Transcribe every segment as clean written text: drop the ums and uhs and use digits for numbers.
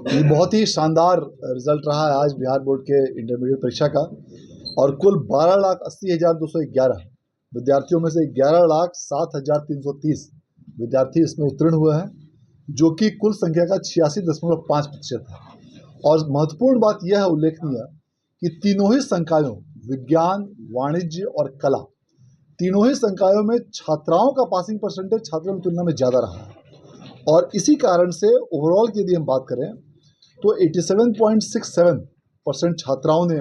ये बहुत ही शानदार रिजल्ट रहा है आज बिहार बोर्ड के इंटरमीडिएट परीक्षा का। और कुल 12,80,211 विद्यार्थियों में से 11,07,330 विद्यार्थी इसमें उत्तीर्ण हुए हैं, जो कि कुल संख्या का 86.5% है। और महत्वपूर्ण बात यह है, उल्लेखनीय, कि तीनों ही संकायों विज्ञान, वाणिज्य और कला, तीनों ही संकायों में छात्राओं का पासिंग परसेंटेज छात्रों की तुलना में ज़्यादा रहा है। और इसी कारण से ओवरऑल की यदि हम बात करें तो 87.67% छात्राओं ने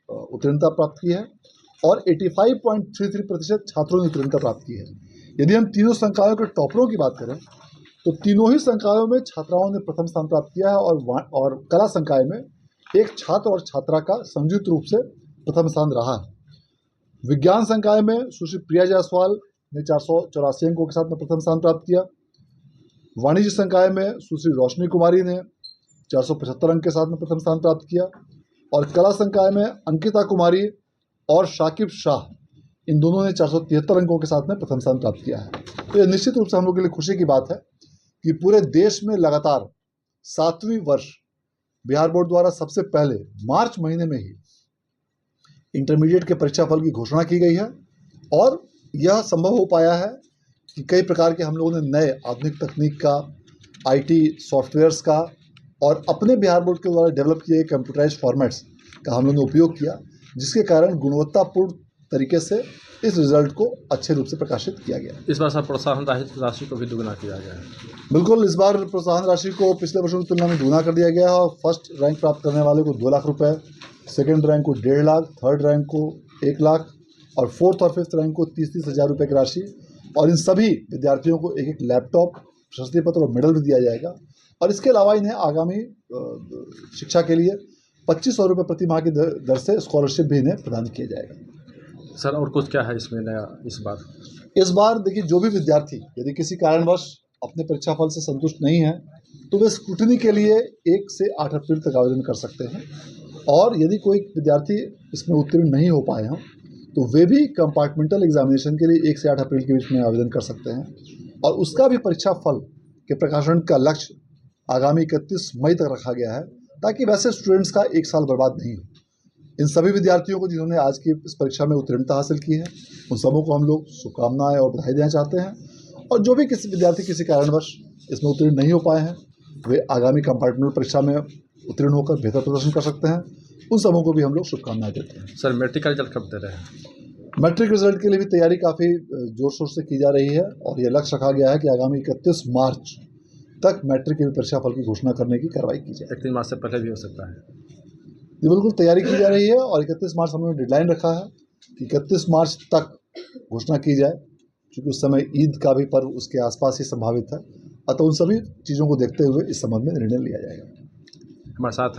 उत्तीर्णता प्राप्त की है और 85.33% छात्रों ने उत्तीर्णता प्राप्त की है। यदि हम तीनों संकायों के टॉपरों की बात करें तो तीनों ही संकायों में छात्राओं ने प्रथम स्थान प्राप्त किया है और कला संकाय में एक छात्र और छात्रा का संयुक्त रूप से प्रथम स्थान रहा है। विज्ञान संकाय में सुश्री प्रिया जायसवाल ने 484 अंकों के साथ में प्रथम स्थान प्राप्त किया। वाणिज्य संकाय में सुश्री रोशनी कुमारी ने 475 अंक के साथ में प्रथम स्थान प्राप्त किया और कला संकाय में अंकिता कुमारी और शाकिब शाह इन दोनों ने 473 अंकों के साथ में प्रथम स्थान प्राप्त किया है। तो यह निश्चित रूप से हम लोग के लिए खुशी की बात है कि पूरे देश में लगातार 7वीं वर्ष बिहार बोर्ड द्वारा सबसे पहले मार्च महीने में ही इंटरमीडिएट के परीक्षाफल की घोषणा की गई है। और यह संभव हो पाया है कि कई प्रकार के हम लोगों ने नए आधुनिक तकनीक का, आईटी सॉफ्टवेयर्स का और अपने बिहार बोर्ड के द्वारा डेवलप किए गए कंप्यूटराइज्ड फॉर्मेट्स का हम लोगों ने उपयोग किया, जिसके कारण गुणवत्तापूर्ण तरीके से इस रिजल्ट को अच्छे रूप से प्रकाशित किया गया। इस बार प्रोत्साहन राशि को भी दुगुना किया गया है। बिल्कुल, इस बार प्रोत्साहन राशि को पिछले वर्षों की तुलना में दुगुना कर दिया गया है और फर्स्ट रैंक प्राप्त करने वाले को 2 लाख रुपये, सेकेंड रैंक को 1.5 लाख, थर्ड रैंक को 1 लाख और फोर्थ और फिफ्थ रैंक को 30-30 हज़ार रुपये की राशि। और इन सभी विद्यार्थियों को एक लैपटॉप, प्रशस्ति पत्र और मेडल भी दिया जाएगा। और इसके अलावा इन्हें आगामी शिक्षा के लिए 2500 रुपये प्रति माह की दर से स्कॉलरशिप भी इन्हें प्रदान किया जाएगा। सर, और कुछ क्या है इसमें नया इस बार? इस बार देखिए, जो भी विद्यार्थी यदि किसी कारणवश अपने परीक्षाफल से संतुष्ट नहीं है तो वे स्क्रूटनी के लिए 1 से 8 अप्रैल तक आवेदन कर सकते हैं। और यदि कोई विद्यार्थी इसमें उत्तीर्ण नहीं हो पाए हों तो वे भी कंपार्टमेंटल एग्जामिनेशन के लिए 1 से 8 अप्रैल के बीच में आवेदन कर सकते हैं। और उसका भी परीक्षा फल के प्रकाशन का लक्ष्य आगामी 31 मई तक रखा गया है, ताकि वैसे स्टूडेंट्स का 1 साल बर्बाद नहीं हो। इन सभी विद्यार्थियों को जिन्होंने आज की इस परीक्षा में उत्तीर्णता हासिल की है, उन सबों को हम लोग शुभकामनाएं और बधाई देना चाहते हैं। और जो भी किसी विद्यार्थी किसी कारणवश इसमें उत्तीर्ण नहीं हो पाए हैं, वे आगामी कंपार्टमेंटल परीक्षा में उत्तीर्ण होकर बेहतर प्रदर्शन कर सकते हैं। उन सबों को भी हम लोग शुभकामनाएं देते हैं। सर, मैट्रिक का रिजल्ट कब दे रहे हैं? मैट्रिक रिजल्ट के लिए भी तैयारी काफ़ी जोर शोर से की जा रही है और ये लक्ष्य रखा गया है कि आगामी 31 मार्च तक मैट्रिक के परीक्षा फल की घोषणा करने की कार्रवाई की जाए। 31 मार्च से पहले भी हो सकता है? ये बिल्कुल तैयारी की जा रही है और 31 मार्च हमने डेडलाइन रखा है कि 31 मार्च तक घोषणा की जाए, क्योंकि उस समय ईद का भी पर्व उसके आसपास ही संभावित है। अतः उन सभी चीज़ों को देखते हुए इस संबंध में निर्णय लिया जाएगा। हमारे साथ